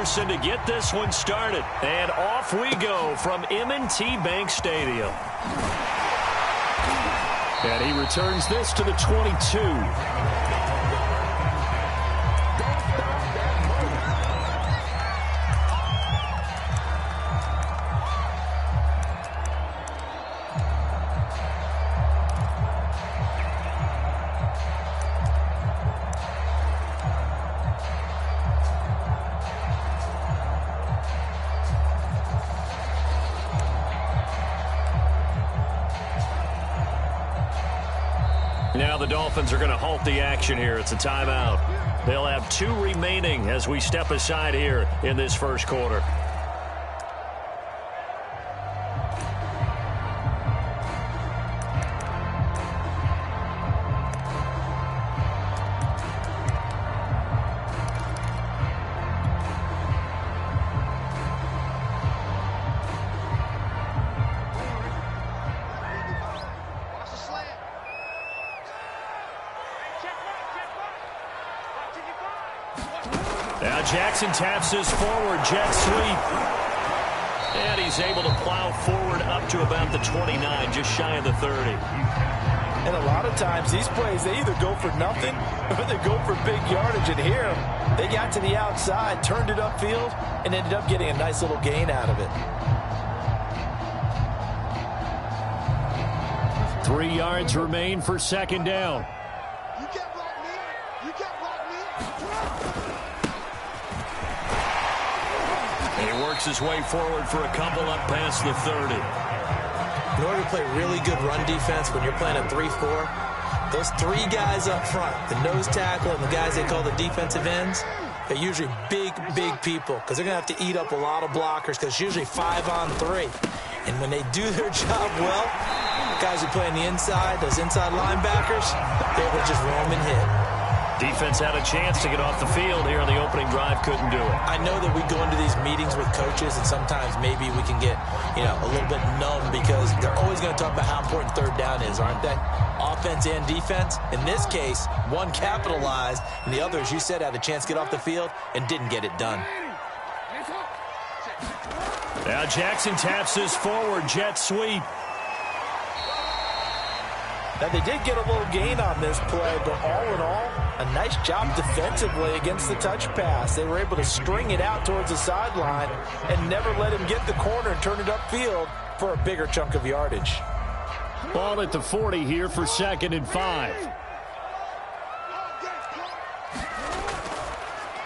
Anderson to get this one started. And off we go from M&T Bank Stadium. And he returns this to the 22. Now the Dolphins are going to halt the action here. It's a timeout. They'll have 2 remaining as we step aside here in this first quarter. Now Jackson taps this forward jet sweep. And he's able to plow forward up to about the 29, just shy of the 30. And a lot of times these plays, they either go for nothing or they go for big yardage. And here, they got to the outside, turned it upfield, and ended up getting a nice little gain out of it. 3 yards remain for second down. You can't block me. You can't block me. He works his way forward for a couple up past the 30. In order to play really good run defense when you're playing a 3-4, those 3 guys up front, the nose tackle and the guys they call the defensive ends, they're usually big people because they're going to have to eat up a lot of blockers because it's usually 5-on-3. And when they do their job well, guys who play on the inside, those inside linebackers, they will just roam and hit. Defense had a chance to get off the field here on the opening drive, couldn't do it. I know that we go into these meetings with coaches, and sometimes maybe we can get, a little bit numb because they're always going to talk about how important third down is, aren't they? Offense and defense. In this case, one capitalized, and the other, as you said, had a chance to get off the field and didn't get it done. Now Jackson taps this forward jet sweep. Now, they did get a little gain on this play, but all in all, a nice job defensively against the touch pass. They were able to string it out towards the sideline and never let him get the corner and turn it upfield for a bigger chunk of yardage. Ball at the 40 here for 2nd and 5.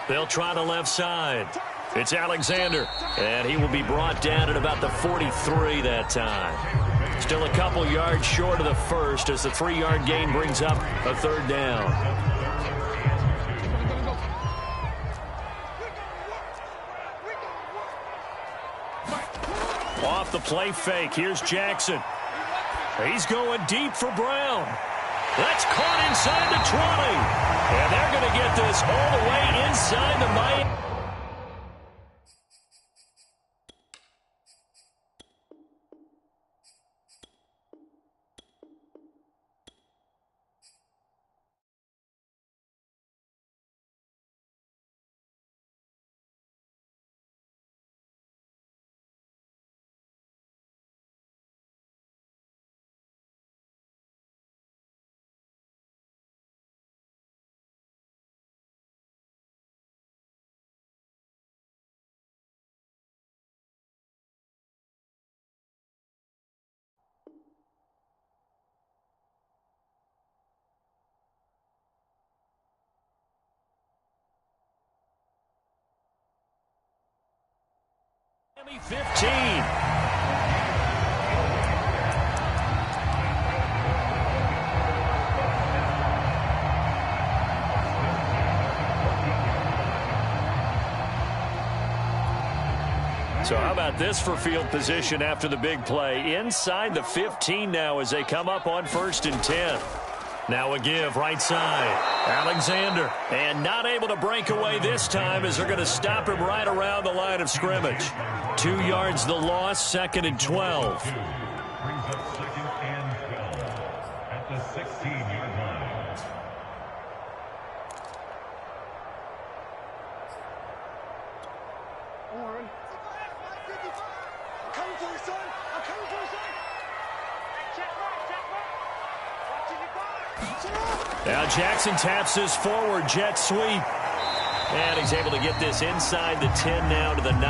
They'll try the left side. It's Alexander, and he will be brought down at about the 43 that time. Still a couple yards short of the first as the 3-yard gain brings up a third down. Off the play fake, here's Jackson. He's going deep for Brown. That's caught inside the 20. And they're going to get this all the way inside the Miami. Miami 15. So how about this for field position after the big play? Inside the 15 now as they come up on 1st and 10. Now a give right side. Alexander. And not able to break away this time as they're going to stop him right around the line of scrimmage. 2 yards the loss, 2nd and 12. Brings up 2nd and 12 at the 16-yard line. son. I'm coming for you, son. Now Jackson taps his forward jet sweep. And he's able to get this inside the 10 now to the 9.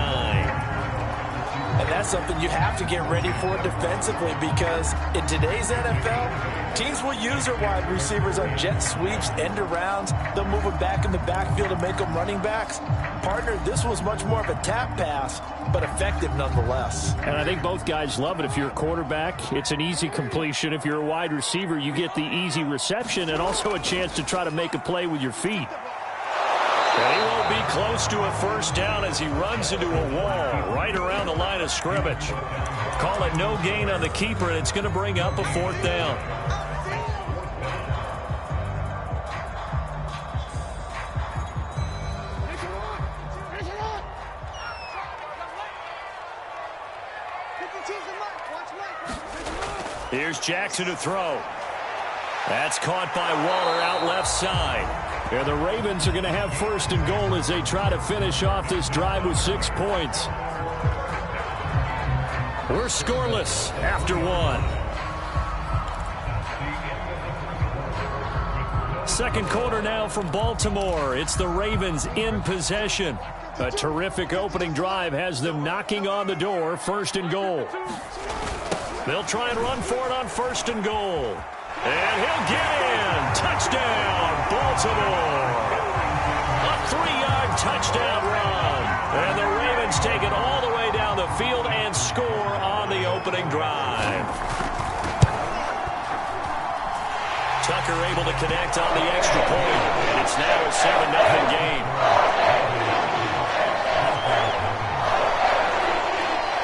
And that's something you have to get ready for defensively, because in today's NFL, teams will use their wide receivers on jet sweeps, end arounds. They'll move them back in the backfield and make them running backs. Partner, this was much more of a tap pass, but effective nonetheless. And I think both guys love it. If you're a quarterback, it's an easy completion. If you're a wide receiver, you get the easy reception and also a chance to try to make a play with your feet. And he won't be close to a first down as he runs into a wall right around the line of scrimmage. Call it no gain on the keeper, and it's going to bring up a 4th down. Here's Jackson to throw. That's caught by Waller out left side. And the Ravens are going to have 1st and goal as they try to finish off this drive with 6 points. We're scoreless after 1. Second quarter now from Baltimore. It's the Ravens in possession. A terrific opening drive has them knocking on the door. 1st and goal. They'll try and run for it on 1st and goal. And he'll get in. Touchdown, Baltimore. A 3-yard touchdown run. And the Ravens take it all the way down the field and score on the opening drive. Tucker able to connect on the extra point. And it's now a 7-0 game.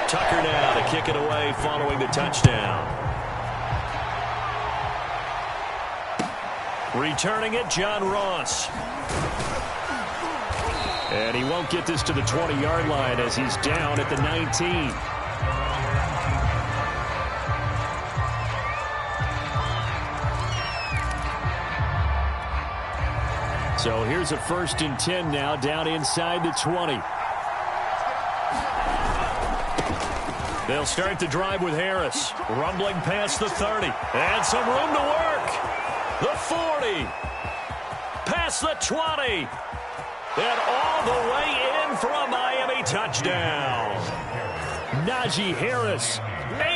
Tucker now to kick it away following the touchdown. Returning it, John Ross. And he won't get this to the 20-yard line as he's down at the 19. So here's a 1st and 10 now down inside the 20. They'll start the drive with Harris. Rumbling past the 30. And some room to work. The 40, past the 20, and all the way in for a Miami touchdown. Najee Harris,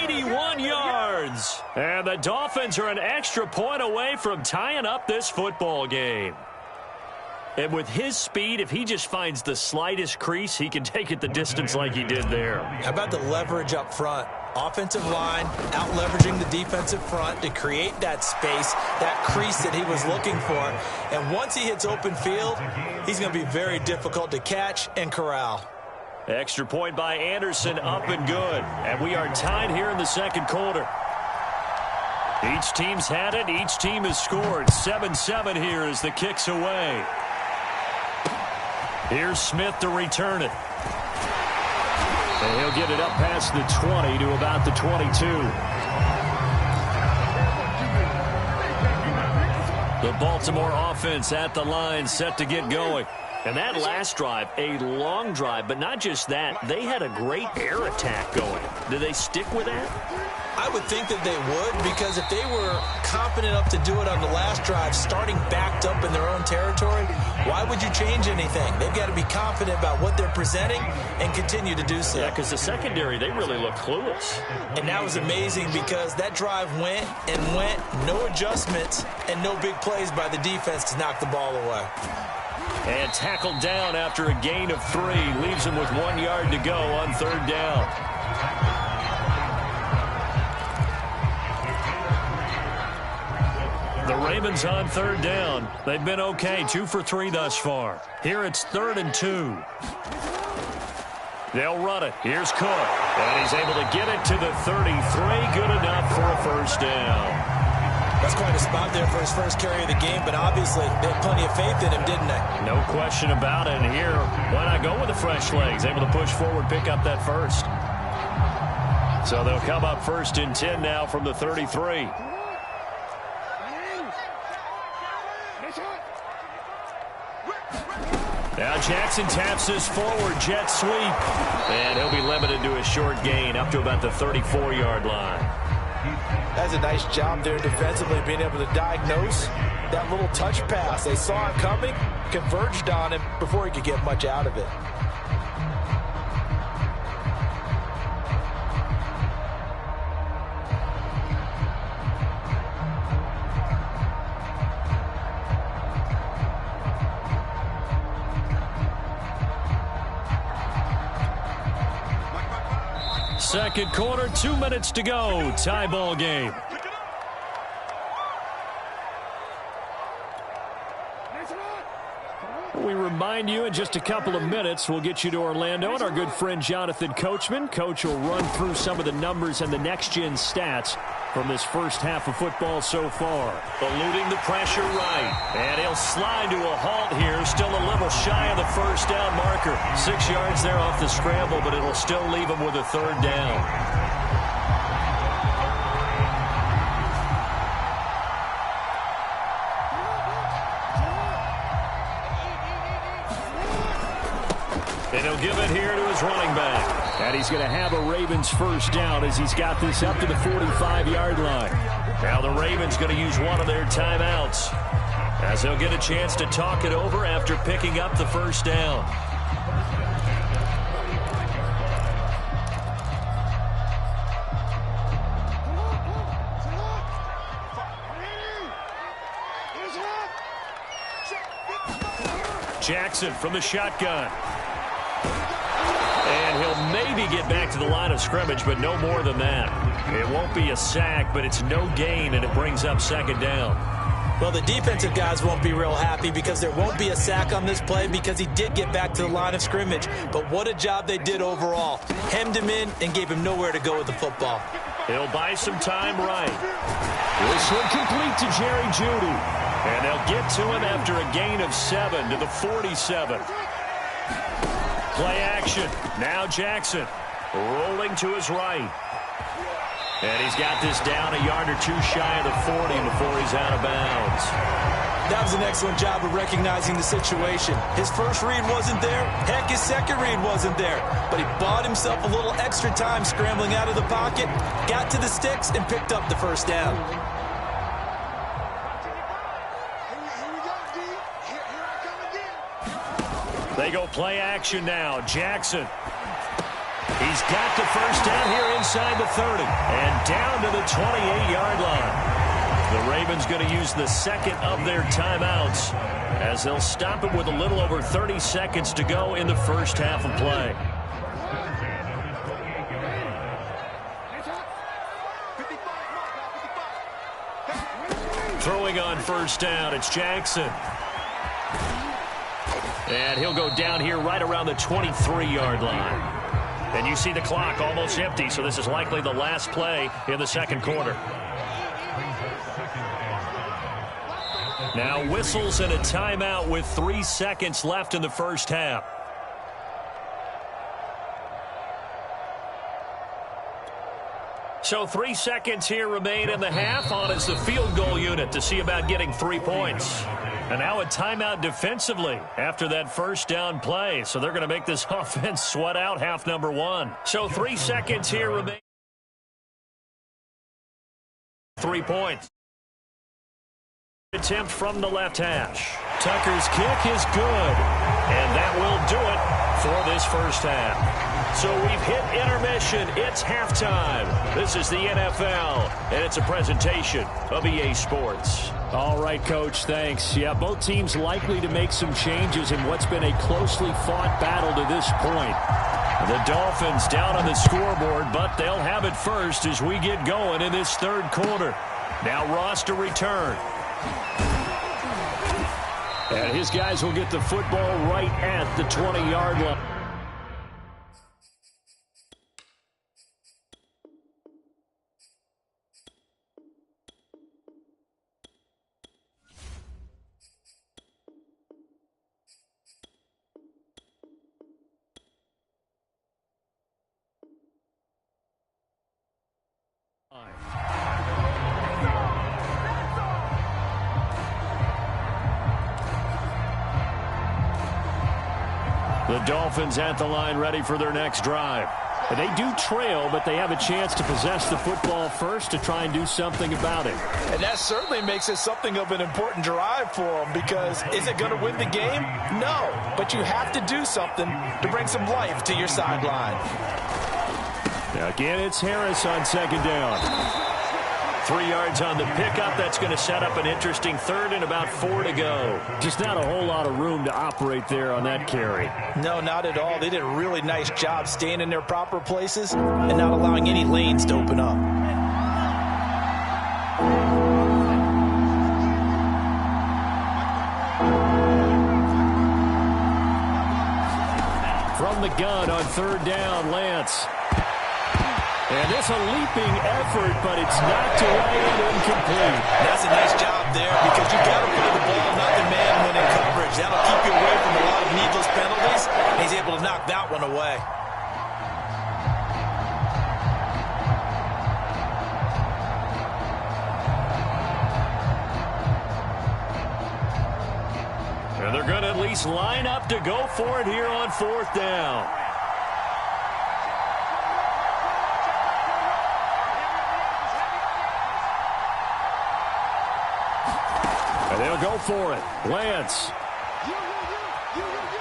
81 yards. And the Dolphins are an extra point away from tying up this football game. And with his speed, if he just finds the slightest crease, he can take it the distance like he did there. How about the leverage up front? Offensive line out leveraging the defensive front to create that space, that crease that he was looking for. And once he hits open field, he's going to be very difficult to catch and corral. Extra point by Anderson, up and good. And we are tied here in the second quarter. Each team's had it. Each team has scored. 7-7 here as the kick's away. Here's Smith to return it. And he'll get it up past the 20 to about the 22. The Baltimore offense at the line, set to get going. And that last drive, a long drive, but not just that. They had a great air attack going. Do they stick with that? I would think that they would, because if they were confident enough to do it on the last drive, starting backed up in their own territory, why would you change anything? They've got to be confident about what they're presenting and continue to do so. Yeah, because the secondary, they really look clueless. And that was amazing because that drive went and went, no adjustments, and no big plays by the defense to knock the ball away. And tackled down after a gain of 3. Leaves him with 1 yard to go on 3rd down. The Ravens on 3rd down. They've been okay, 2 for 3 thus far. Here it's 3rd and 2. They'll run it. Here's Cook. And he's able to get it to the 33. Good enough for a first down. That's quite a spot there for his first carry of the game, but obviously they had plenty of faith in him, didn't they? No question about it. And here, why not go with the fresh legs? Able to push forward, pick up that first. So they'll come up 1st and 10 now from the 33. Now Jackson taps this forward jet sweep. And he'll be limited to a short gain up to about the 34-yard line. That's a nice job there defensively, being able to diagnose that little touch pass. They saw it coming, converged on him before he could get much out of it. Second quarter, 2 minutes to go. Tie ball game. We remind you in just a couple of minutes we'll get you to Orlando and our good friend Jonathan Coachman. Coach will run through some of the numbers and the next-gen stats from this first half of football so far. Eluding the pressure right. And he'll slide to a halt here. Still a little shy of the first down marker. 6 yards there off the scramble, but it'll still leave him with a third down. And he'll give it here to his running back. And he's going to have a Ravens first down as he's got this up to the 45-yard line. Now the Ravens going to use one of their timeouts as they'll get a chance to talk it over after picking up the first down. Jackson from the shotgun. And he'll maybe get back to the line of scrimmage, but no more than that. It won't be a sack, but it's no gain, and it brings up second down. Well, the defensive guys won't be real happy because there won't be a sack on this play because he did get back to the line of scrimmage. But what a job they did overall. Hemmed him in and gave him nowhere to go with the football. He'll buy some time right. This one complete to Jerry Jeudy. And they'll get to him after a gain of 7 to the 47. Play action. Now Jackson rolling to his right. And he's got this down a yard or two shy of the 40 before he's out of bounds. That was an excellent job of recognizing the situation. His first read wasn't there. Heck, his second read wasn't there. But he bought himself a little extra time scrambling out of the pocket, got to the sticks, and picked up the first down. They go play action now. Jackson. He's got the first down here inside the 30. And down to the 28-yard line. The Ravens going to use the second of their timeouts as they'll stop it with a little over 30 seconds to go in the first half of play. Throwing on first down, it's Jackson. And he'll go down here right around the 23-yard line. And you see the clock almost empty, so this is likely the last play in the second quarter. Now whistles and a timeout with 3 seconds left in the first half. So 3 seconds here remain in the half. On is the field goal unit to see about getting 3 points. And now a timeout defensively after that first down play. So they're going to make this offense sweat out half number 1. So 3 seconds here remain. 3 points. Attempt from the left hash. Tucker's kick is good. And that will do it for this first half. So we've hit intermission. It's halftime. This is the NFL, and it's a presentation of EA Sports. All right, Coach, thanks. Yeah, both teams likely to make some changes in what's been a closely fought battle to this point. The Dolphins down on the scoreboard, but they'll have it first as we get going in this third quarter. Now Ross to return. And his guys will get the football right at the 20-yard line. The Dolphins at the line ready for their next drive. They do trail, but they have a chance to possess the football first to try and do something about it. And that certainly makes it something of an important drive for them, because is it going to win the game? No, but you have to do something to bring some life to your sideline. Again, it's Harris on second down. 3 yards on the pickup. That's going to set up an interesting third and about 4 to go. Just not a whole lot of room to operate there on that carry. No, not at all. They did a really nice job staying in their proper places and not allowing any lanes to open up. From the gun on third down, Lance. And it's a leaping effort, but it's knocked away and incomplete. That's a nice job there, because you got to play the ball, not the man when in coverage. That'll keep you away from a lot of needless penalties. And he's able to knock that one away. And they're going to at least line up to go for it here on fourth down. And they'll go for it. Lance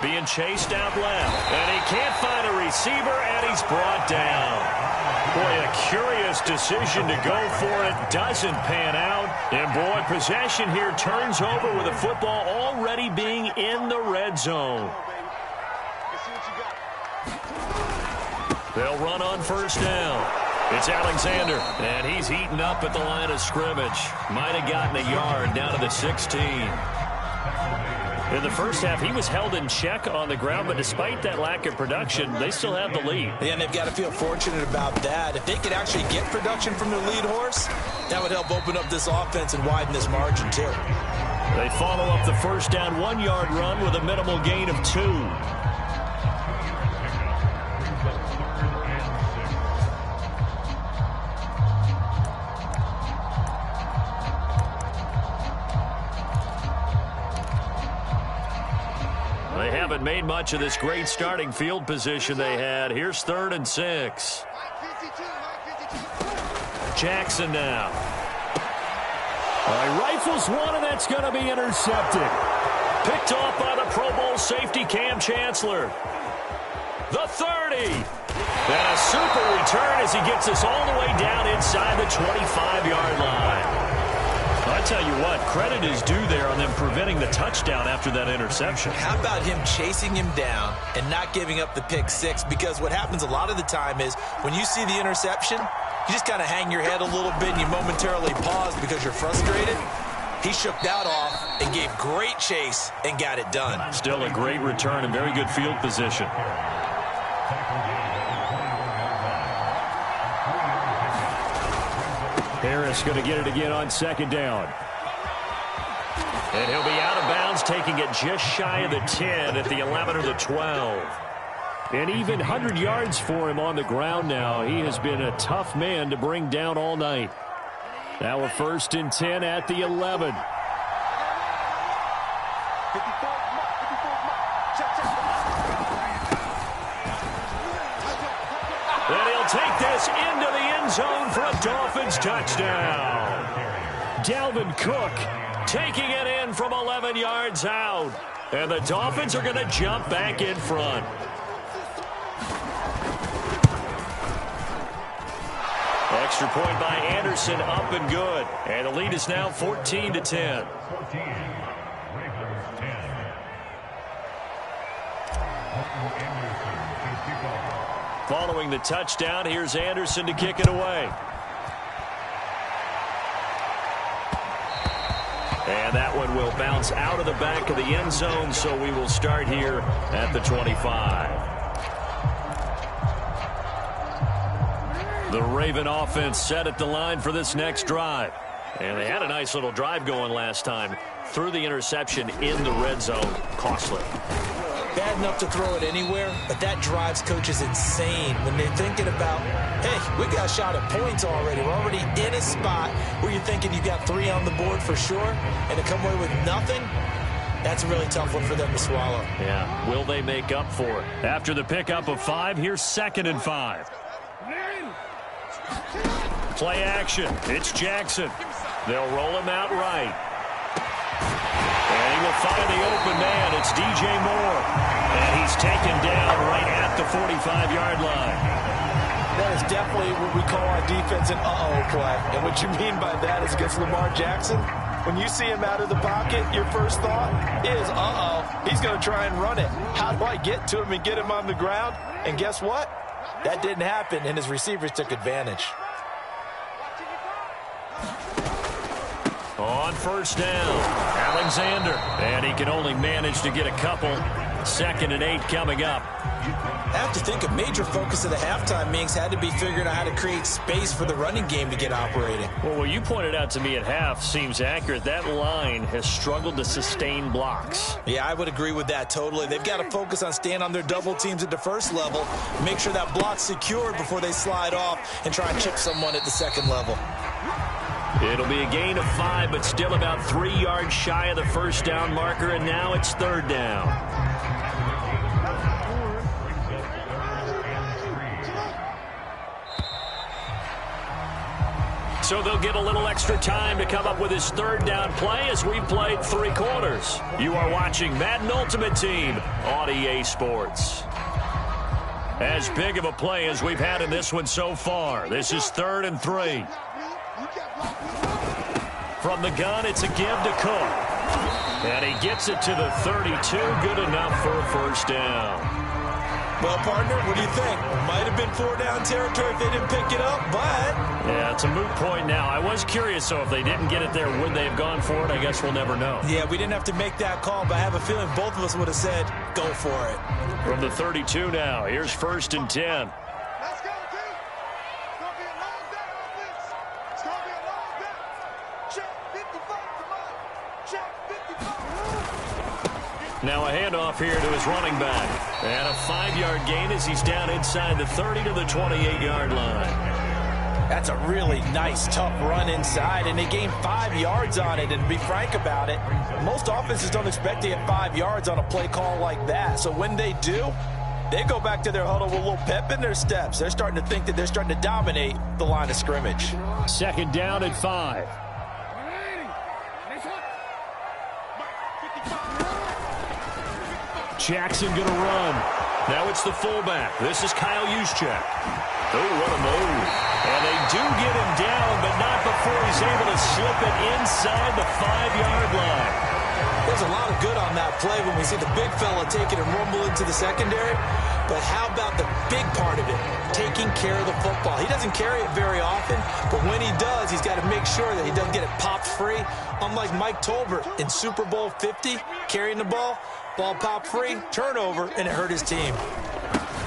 being chased out left. And he can't find a receiver, and he's brought down. Boy, a curious decision to go for it. Doesn't pan out. And, boy, possession here turns over with the football already being in the red zone. They'll run on first down. It's Alexander, and he's eaten up at the line of scrimmage. Might have gotten a yard down to the 16. In the first half, he was held in check on the ground, but despite that lack of production, they still have the lead. And they've got to feel fortunate about that. If they could actually get production from their lead horse, that would help open up this offense and widen this margin, too. They follow up the first down 1-yard run with a minimal gain of 2. They haven't made much of this great starting field position they had. Here's 3rd and 6. Jackson now. Rifles one, and that's going to be intercepted. Picked off by the Pro Bowl safety Cam Chancellor. The 30. And a super return as he gets us all the way down inside the 25-yard line. I tell you what, credit is due there on them preventing the touchdown after that interception. How about him chasing him down and not giving up the pick six? Because what happens a lot of the time is when you see the interception, you just kind of hang your head a little bit and you momentarily pause because you're frustrated. He shook that off and gave great chase and got it done. Still a great return and very good field position. Harris going to get it again on second down. And he'll be out of bounds, taking it just shy of the 10 at the 11 or the 12. An even 100 yards for him on the ground now. He has been a tough man to bring down all night. Now a 1st and 10 at the 11. And he'll take this into the end zone for a Dolphins touchdown. Dalvin Cook taking it in from 11 yards out. And the Dolphins are going to jump back in front. Extra point by Anderson, up and good. And the lead is now 14-10. Following the touchdown, here's Anderson to kick it away. And that one will bounce out of the back of the end zone, so we will start here at the 25. The Raven offense set at the line for this next drive. And they had a nice little drive going last time. Threw the interception in the red zone. Costly. Bad enough to throw it anywhere, but that drives coaches insane when they're thinking about, hey, we got a shot at points already. We're already in a spot where you're thinking you got 3 on the board for sure, and to come away with nothing, That's a really tough one for them to swallow. Yeah, will they make up for it? After the pickup of 5, here's 2nd and 5. Play action. It's Jackson. They'll roll him out right. And he will find the open man. It's DJ Moore. And he's taken down right at the 45-yard line. That is definitely what we call our defense an uh-oh play. And what you mean by that is against Lamar Jackson, when you see him out of the pocket, your first thought is, uh-oh, he's going to try and run it. How do I get to him and get him on the ground? And guess what? That didn't happen, and his receivers took advantage. On first down, Alexander. And he can only manage to get a couple. 2nd and 8 coming up. I have to think a major focus of the halftime meetings had to be figuring out how to create space for the running game to get operating. Well, what you pointed out to me at half seems accurate. That line has struggled to sustain blocks. Yeah, I would agree with that totally. They've got to focus on staying on their double teams at the first level, make sure that block's secured before they slide off and try and chip someone at the second level. It'll be a gain of 5, but still about 3 yards shy of the first down marker, and now it's 3rd down. So they'll get a little extra time to come up with his 3rd down play as we've played 3 quarters. You are watching Madden Ultimate Team on EA Sports. As big of a play as we've had in this one so far. This is 3rd and 3. From the gun, it's a give to Cook. And he gets it to the 32. Good enough for a first down. Well, partner, what do you think? Might have been 4-down territory if they didn't pick it up, but... Yeah, it's a moot point now. I was curious, so if they didn't get it there, would they have gone for it? I guess we'll never know. Yeah, we didn't have to make that call, but I have a feeling both of us would have said, go for it. From the 32 now, here's 1st and 10. Let's go, dude. It's going to be a long day on this. It's going to be a long day. Check 55, come on. Check 55. Now a handoff here to his running back. And a 5-yard gain as he's down inside the 30 to the 28-yard line. That's a really nice, tough run inside, and they gained 5 yards on it. And to be frank about it, most offenses don't expect to get 5 yards on a play call like that. So when they do, they go back to their huddle with a little pep in their steps. They're starting to think that they're starting to dominate the line of scrimmage. 2nd down at 5. Jackson going to run. Now it's the fullback. This is Kyle Juszczyk. Oh, what a move. And they do get him down, but not before he's able to slip it inside the 5-yard line. There's a lot of good on that play when we see the big fella take it and rumble into the secondary. But how about the big part of it, taking care of the football? He doesn't carry it very often, but when he does, he's got to make sure that he doesn't get it popped free. Unlike Mike Tolbert in Super Bowl 50, carrying the ball popped free, turnover, and it hurt his team.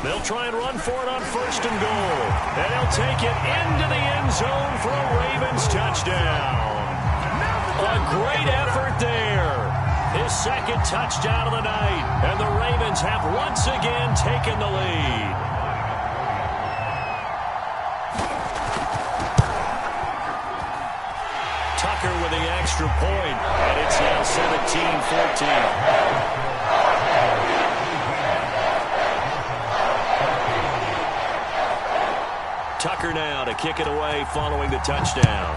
They'll try and run for it on 1st and goal. And he'll take it into the end zone for a Ravens touchdown. A great effort there. His 2nd touchdown of the night. And the Ravens have once again taken the lead. Tucker with the extra point. And it's now 17-14. Tucker now to kick it away following the touchdown.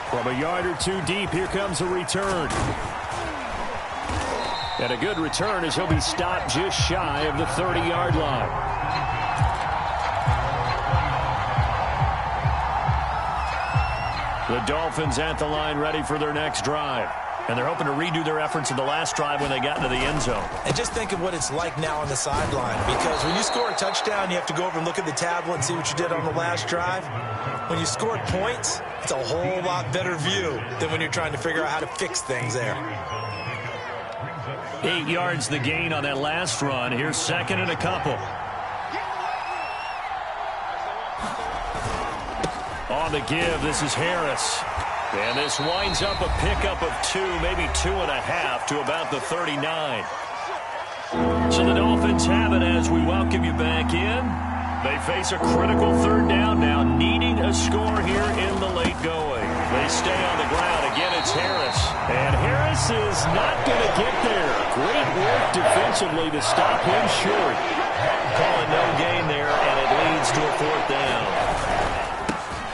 From a yard or two deep, here comes a return. And a good return as he'll be stopped just shy of the 30-yard line. The Dolphins at the line ready for their next drive. And they're hoping to redo their efforts in the last drive when they got into the end zone. And just think of what it's like now on the sideline. Because when you score a touchdown, you have to go over and look at the tablet and see what you did on the last drive. When you scored points, it's a whole lot better view than when you're trying to figure out how to fix things there. 8 yards the gain on that last run. Here's 2nd and a couple. On the give, this is Harris. And this winds up a pickup of 2, maybe 2.5 to about the 39. So the Dolphins have it as we welcome you back in. They face a critical 3rd down now, needing a score here in the late going. They stay on the ground. Again, it's Harris. And Harris is not going to get there. Great work defensively to stop him short. Calling no gain there, and it leads to a 4th down.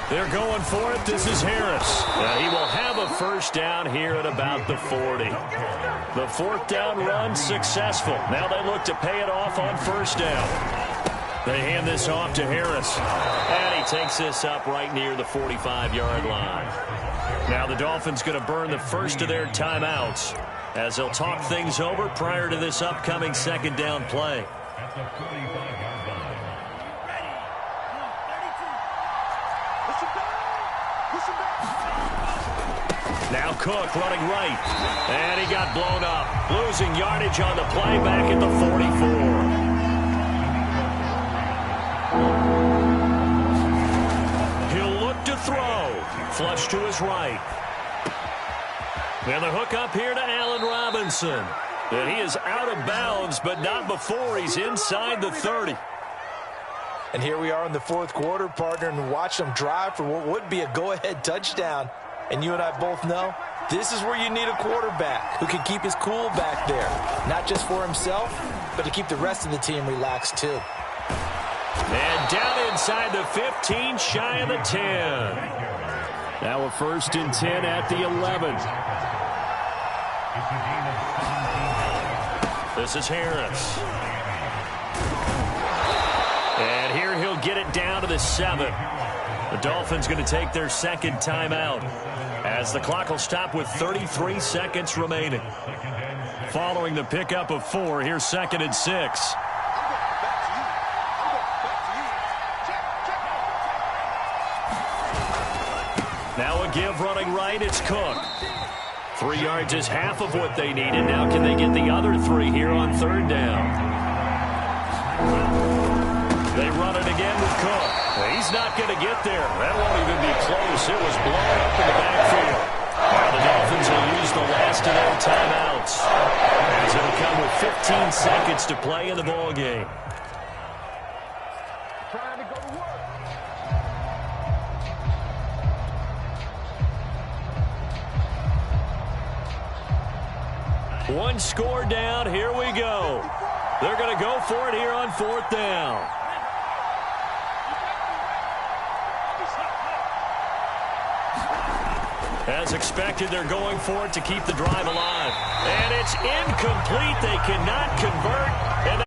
They're going for it. This is Harris. He will have a 1st down here at about the 40. The 4th down run successful. Now they look to pay it off on 1st down. They hand this off to Harris. And he takes this up right near the 45-yard line. Now the Dolphins going to burn the first of their timeouts as they'll talk things over prior to this upcoming 2nd down play. At the 45-yard line. Now Cook running right. And he got blown up. Losing yardage on the play back at the 44. To throw. Flush to his right. And the hook up here to Allen Robinson. And he is out of bounds, but not before he's inside the 30. And here we are in the 4th quarter, partner, and watch them drive for what would be a go-ahead touchdown. And you and I both know this is where you need a quarterback who can keep his cool back there. Not just for himself, but to keep the rest of the team relaxed too. And down inside the 15, shy of the 10. Now a 1st and 10 at the 11. This is Harris. And here he'll get it down to the 7. The Dolphins going to take their 2nd timeout as the clock will stop with 33 seconds remaining. Following the pickup of 4, here's 2nd and 6. Now a give running right, it's Cook. 3 yards is half of what they needed. Now can they get the other 3 here on 3rd down? They run it again with Cook. He's not going to get there. That won't even be close. It was blown up in the backfield. Now the Dolphins will use the last of their timeouts as it'll come with 15 seconds to play in the ballgame. Trying to go to work. One score down. Here we go. They're going to go for it here on 4th down. As expected, they're going for it to keep the drive alive. And it's incomplete. They cannot convert, and